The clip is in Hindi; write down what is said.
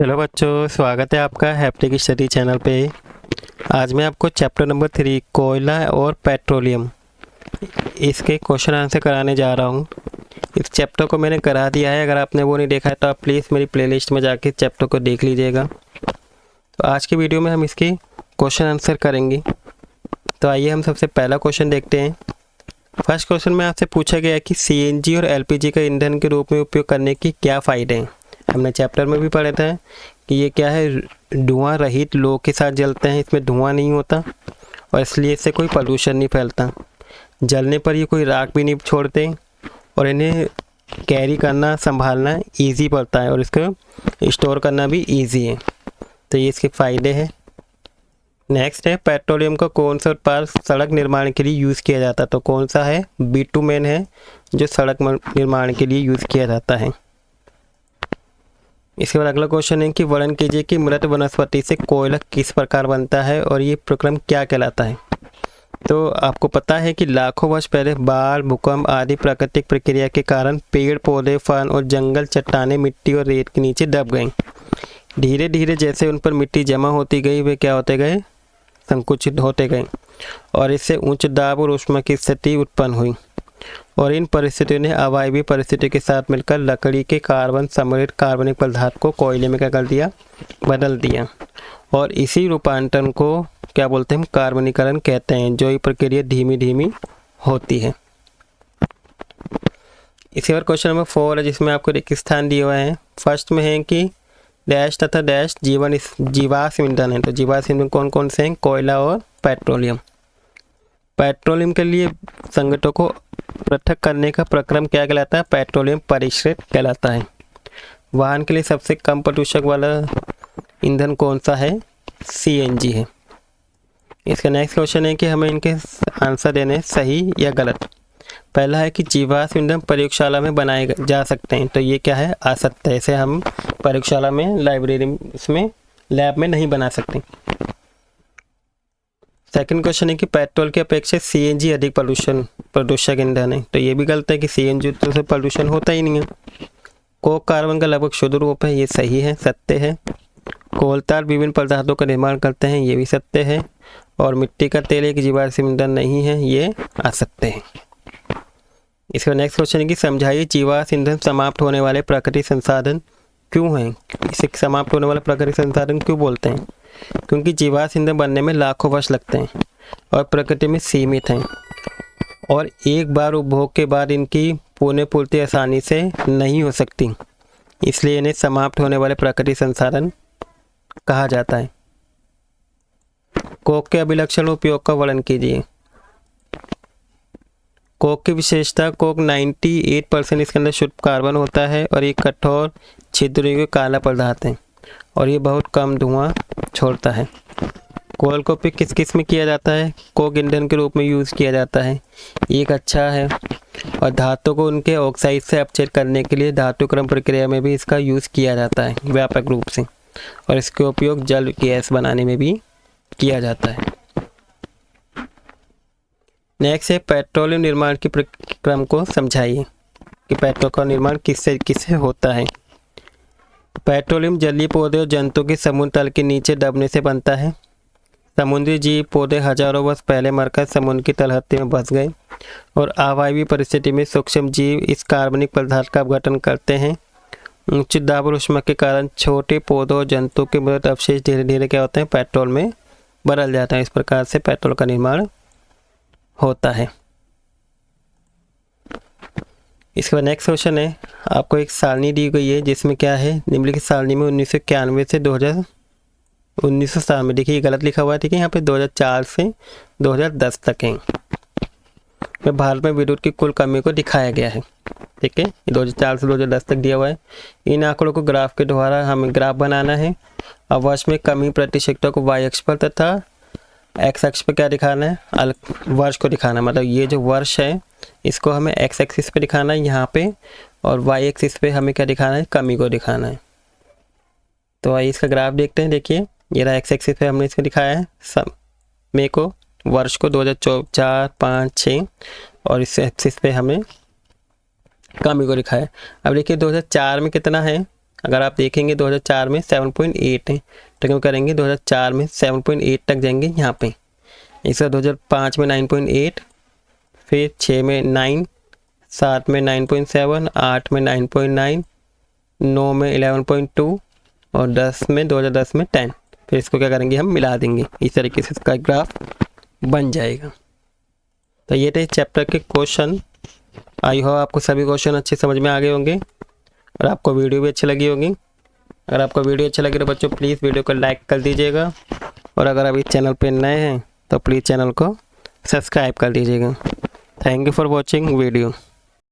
हेलो बच्चों, स्वागत है आपका हैप्टिक स्टडी चैनल पे। आज मैं आपको चैप्टर नंबर 3 कोयला और पेट्रोलियम इसके क्वेश्चन आंसर कराने जा रहा हूँ। इस चैप्टर को मैंने करा दिया है, अगर आपने वो नहीं देखा है तो आप प्लीज़ मेरी प्लेलिस्ट में जाके चैप्टर को देख लीजिएगा। तो आज की वीडियो में हम इसकी क्वेश्चन आंसर करेंगे। तो आइए हम सबसे पहला क्वेश्चन देखते हैं। फर्स्ट क्वेश्चन में आपसे पूछा गया है कि CNG और LPG का ईंधन के रूप में उपयोग करने की क्या फ़ायदे हैं। हमने चैप्टर में भी पढ़ा था कि ये क्या है, धुआं रहित लोहे के साथ जलते हैं, इसमें धुआं नहीं होता और इसलिए इससे कोई पोल्यूशन नहीं फैलता। जलने पर ये कोई राख भी नहीं छोड़ते और इन्हें कैरी करना संभालना इजी पड़ता है और इसको स्टोर करना भी इजी है। तो ये इसके फ़ायदे हैं। नेक्स्ट है, पेट्रोलियम का कौन सा उत्पाद सड़क निर्माण के लिए यूज़ किया जाता है। तो कौन सा है, बिटुमेन है जो सड़क निर्माण के लिए यूज़ किया जाता है। इसके बाद अगला क्वेश्चन है कि वर्णन कीजिए कि मृत वनस्पति से कोयला किस प्रकार बनता है और ये प्रक्रम क्या कहलाता है। तो आपको पता है कि लाखों वर्ष पहले बाढ़, भूकंप आदि प्राकृतिक प्रक्रिया के कारण पेड़ पौधे, फल और जंगल, चट्टानें मिट्टी और रेत के नीचे दब गई। धीरे धीरे जैसे उन पर मिट्टी जमा होती गई, वे क्या होते गए, संकुचित होते गए और इससे उच्च दाब और ऊष्मा की स्थिति उत्पन्न हुई और इन परिस्थितियों ने अवायवीय परिस्थितियों के साथ मिलकर लकड़ी के कार्बन समृद्ध कार्बनिक पदार्थ को कोयले में क्या कर दिया, बदल दिया और इसी रूपांतरण को क्या बोलते हैं, कार्बनीकरण कहते हैं, जो ये प्रक्रिया धीमी धीमी होती है। इसी बार क्वेश्चन नंबर 4 है जिसमें आपको एक स्थान दिए हुए हैं। फर्स्ट में है कि डैश तथा डैश जीवाश्म ईंधन है। तो जीवाश्म ईंधन कौन कौन से हैं, कोयला और पेट्रोलियम। पेट्रोलियम के लिए संगठनों को पृथक करने का प्रक्रम क्या कहलाता है, पेट्रोलियम परिष्कृत कहलाता है। वाहन के लिए सबसे कम प्रदूषक वाला ईंधन कौन सा है, CNG है। इसका नेक्स्ट क्वेश्चन है कि हमें इनके आंसर देने सही या गलत। पहला है कि जीवाश्म ईंधन प्रयोगशाला में बनाए जा सकते हैं। तो ये क्या है, असत्य है। इसे हम प्रयोगशाला में, लाइब्रेरी, इसमें लैब में नहीं बना सकते। सेकंड क्वेश्चन है कि पेट्रोल की अपेक्षा CNG अधिक प्रदूषक ईंधन है। तो ये भी गलत है कि CNG तो से प्रदूषण होता ही नहीं है। कोक कार्बन का लगभग शुद्ध रूप है, ये सही है, सत्य है। कोलतार विभिन्न पदार्थों का निर्माण करते हैं, ये भी सत्य है। और मिट्टी का तेल एक जीवाश्म ईंधन नहीं है, ये असत्य है। इसका नेक्स्ट क्वेश्चन है कि समझाइए जीवाश्म ईंधन समाप्त होने वाले प्राकृतिक संसाधन क्यों हैं। इसे समाप्त होने वाले प्राकृतिक संसाधन क्यों बोलते हैं, क्योंकि जीवाश्म ईंधन बनने में लाखों वर्ष लगते हैं और प्रकृति में सीमित हैं और एक बार उपभोग के बाद इनकी पुनः पूर्ति आसानी से नहीं हो सकती, इसलिए इन्हें समाप्त होने वाले प्राकृतिक संसाधन कहा जाता है। कोक के अभिलक्षण उपयोग का वर्णन कीजिए। कोक की विशेषता, कोक 98% इसके अंदर शुद्ध कार्बन होता है और एक कठोर छिद्रयुक्त काला पदार्थ है और ये बहुत कम धुआं छोड़ता है। कोल को उपयोग किस किस में किया जाता है, कोक ईंधन के रूप में यूज़ किया जाता है, एक अच्छा है। और धातु को उनके ऑक्साइड से अपचय करने के लिए धातुक्रम प्रक्रिया में भी इसका यूज़ किया जाता है व्यापक रूप से और इसके उपयोग जल गैस बनाने में भी किया जाता है। नेक्स्ट है, पेट्रोलियम निर्माण के क्रम को समझाइए कि पेट्रोल का निर्माण किससे किससे होता है। पेट्रोलियम जलीय पौधे और जंतु के समुद्र तल के नीचे दबने से बनता है। समुद्री जीव पौधे हजारों वर्ष पहले मरकर समुद्र की तलहटी में बस गए और अवायवीय परिस्थिति में सूक्ष्म जीव इस कार्बनिक पदार्थ का अपघटन करते हैं। उच्च दाब और ऊष्मा के कारण छोटे पौधों और जंतु के मृत अवशेष धीरे धीरे क्या होते हैं, पेट्रोल में बदल जाता है। इस प्रकार से पेट्रोल का निर्माण होता है। इसके बाद नेक्स्ट क्वेश्चन है, आपको एक सारणी दी गई है जिसमें क्या है, निम्नलिखित सारणी में 1991 से 1907 में, देखिए गलत लिखा हुआ है, ठीक है, यहाँ पे 2004 से 2010 तक है। में भारत में विद्युत की कुल कमी को दिखाया गया है, ठीक है, 2004 से 2010 तक दिया हुआ है। इन आंकड़ों को ग्राफ के द्वारा हमें ग्राफ बनाना है। अब वर्ष में कमी प्रतिशतता को y अक्ष पर तथा x अक्ष पर क्या दिखाना है, वर्ष को दिखाना है। मतलब ये जो वर्ष है इसको हमें x एक्सिस पे दिखाना है यहाँ पे और y एक्सिस पे हमें क्या दिखाना है, कमी को दिखाना है। तो आइए इसका ग्राफ देखते हैं। देखिए ये रहा, x एक्सिस पे हमने इसको दिखाया है समय को, वर्ष को 2004, 5, 6 और इस एक्सिस पे हमें कमी को दिखाया है। अब देखिए 2004 में कितना है, अगर आप देखेंगे 2004 में 7.8 है, तो क्यों करेंगे 2004 में 7.8 तक जाएंगे यहाँ पे। इस 2005 में 9.8, फिर 6 में 9, 7 में 9.7, 8 में 9.9, 9 में 11.2 और 10 में 2010 में 10। फिर इसको क्या करेंगे, हम मिला देंगे। इस तरीके से इसका ग्राफ बन जाएगा। तो ये थे चैप्टर के क्वेश्चन। आई होप आपको सभी क्वेश्चन अच्छे समझ में आ गए होंगे और आपको वीडियो भी अच्छी लगी होगी। अगर आपको वीडियो अच्छा लगे तो बच्चों प्लीज़ वीडियो को लाइक कर दीजिएगा, और अगर अभी चैनल पे नए हैं तो प्लीज़ चैनल को सब्सक्राइब कर दीजिएगा। Thank you for watching video.